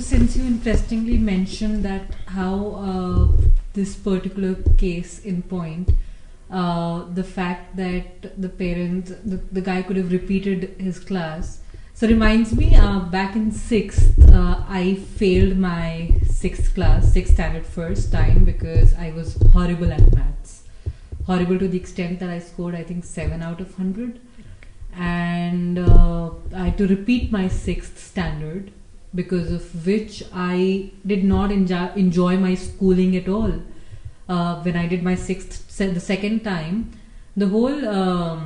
since you interestingly mentioned that how this particular case in point, the fact that the parents, the guy could have repeated his class. So reminds me, back in sixth, I failed my sixth standard first time because I was horrible at maths. Horrible to the extent that I scored, I think, 7 out of 100. And I had to repeat my sixth standard, because of which I did not enjoy my schooling at all. When I did my the second time, the whole,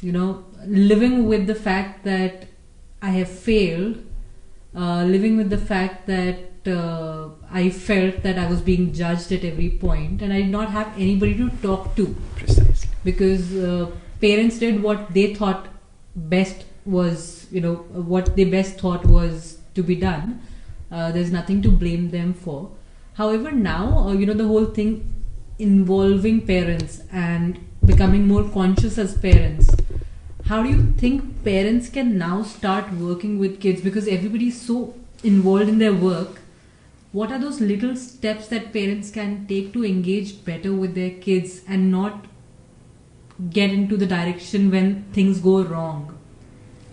living with the fact that I have failed, living with the fact that I felt that I was being judged at every point, and I did not have anybody to talk to. Precisely. Because parents did what they thought best was, what they best thought was to be done. There's nothing to blame them for. However, now, the whole thing involving parents and becoming more conscious as parents, how do you think parents can now start working with kids? Because everybody's so involved in their work. What are those little steps that parents can take to engage better with their kids and not get into the direction when things go wrong?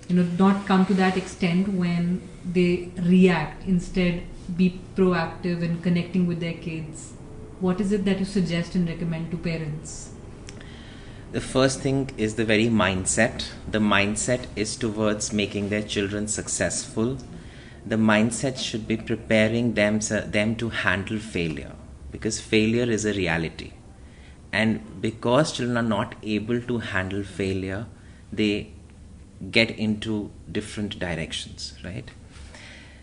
Not come to that extent when they react, instead be proactive in connecting with their kids. What is it that you suggest and recommend to parents? The first thing is the very mindset. The mindset is towards making their children successful. The mindset should be preparing them to handle failure, because failure is a reality. And because children are not able to handle failure, they get into different directions, right?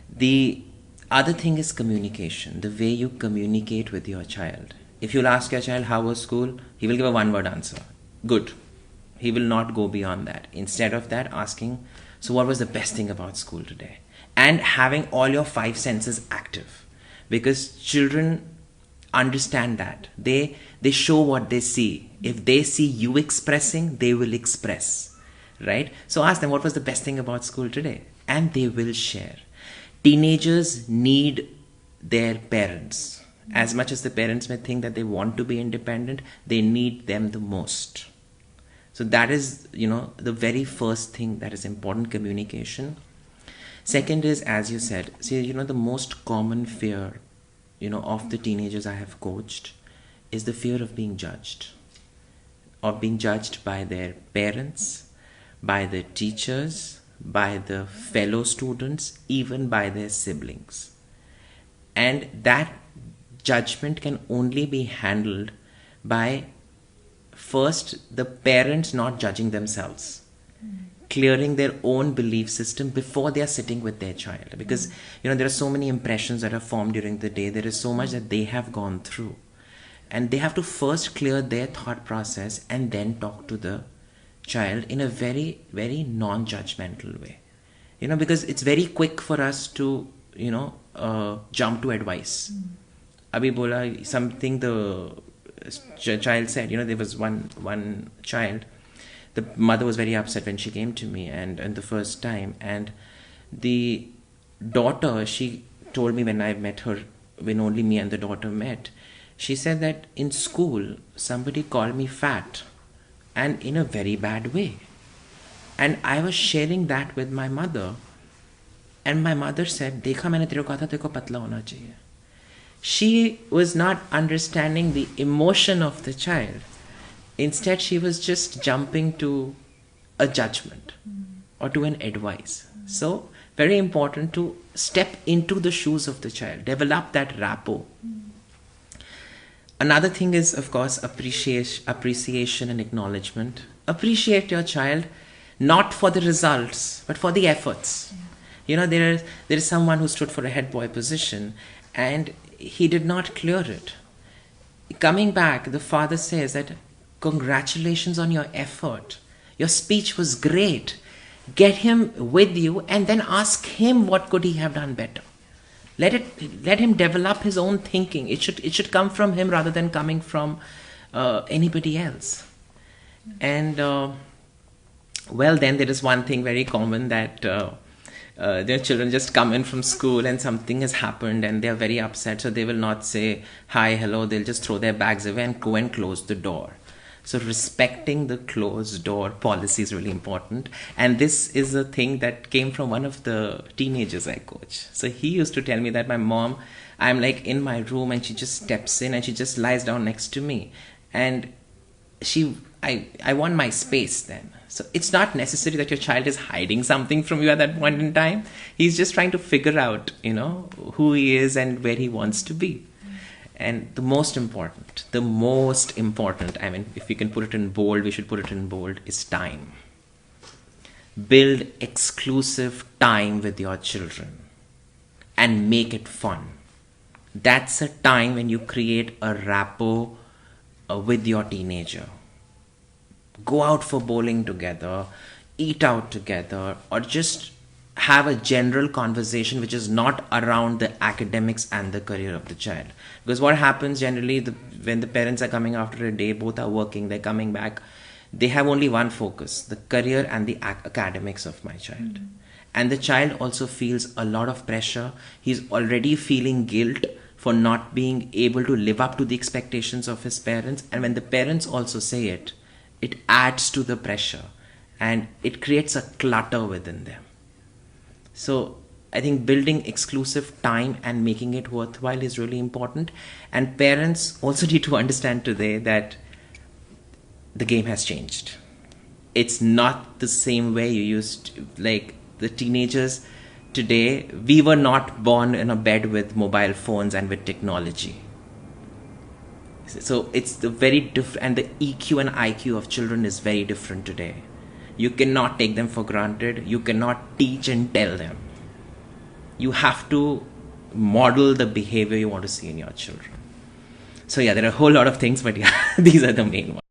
The other thing is communication, the way you communicate with your child. If you'll ask your child, how was school? He will give a one-word answer. Good. He will not go beyond that. Instead of that, asking, so what was the best thing about school today? And having all your 5 senses active. Because children understand that. They show what they see. If they see you expressing, they will express. Right? So ask them, what was the best thing about school today? And they will share. Teenagers need their parents. As much as the parents may think that they want to be independent, they need them the most. So that is, the very first thing that is important, communication. Second is, as you said, the most common fear, of the teenagers I have coached is the fear of being judged. Of being judged by their parents, by the teachers, by the fellow students, even by their siblings. And that judgment can only be handled by first the parents not judging themselves, clearing their own belief system before they are sitting with their child. Because there are so many impressions that are formed during the day. There is so much that they have gone through, and they have to first clear their thought process and then talk to the child in a very, very non-judgmental way. Because it's very quick for us to jump to advice. Abhi bola something, the child said, there was one child, the mother was very upset when she came to me and the first time, and the daughter, she told me when I met her, when only me and the daughter met, she said that in school somebody called me fat, and in a very bad way. And I was sharing that with my mother, and my mother said, "Dekha, maine tere ko kaha tha, teko patla hona chahiye." She was not understanding the emotion of the child. Instead, she was just jumping to a judgment or to an advice. So, very important to step into the shoes of the child, develop that rapport. Another thing is, of course, appreciation and acknowledgement. Appreciate your child, not for the results, but for the efforts. There is someone who stood for a head boy position, and he did not clear it. Coming back, the father says that, congratulations on your effort. Your speech was great. Get him with you and then ask him what could he have done better. Let him develop his own thinking. It should come from him rather than coming from anybody else. And then there is one thing very common that their children just come in from school and something has happened and they're very upset, so they will not say hi, hello, they'll just throw their bags away and go and close the door. So respecting the closed door policy is really important. And this is a thing that came from one of the teenagers I coach. So he used to tell me that my mom, I'm like in my room and she just steps in and she just lies down next to me. And I want my space then. So it's not necessary that your child is hiding something from you at that point in time. He's just trying to figure out, who he is and where he wants to be. And the most important, I mean, if we can put it in bold, we should put it in bold, is time. Build exclusive time with your children and make it fun. That's a time when you create a rapport with your teenager. Go out for bowling together, eat out together, or just have a general conversation which is not around the academics and the career of the child. Because what happens generally, when the parents are coming after a day, both are working, they're coming back, they have only one focus, the career and the academics of my child. And the child also feels a lot of pressure. He's already feeling guilt for not being able to live up to the expectations of his parents. And when the parents also say it, it adds to the pressure and it creates a clutter within them. So I think building exclusive time and making it worthwhile is really important. And parents also need to understand today that the game has changed. It's not the same way you used to, like the teenagers today, we were not born in a bed with mobile phones and with technology. So it's the very different, and the EQ and IQ of children is very different today. You cannot take them for granted. You cannot teach and tell them. You have to model the behavior you want to see in your children. So yeah, there are a whole lot of things, but yeah, these are the main ones.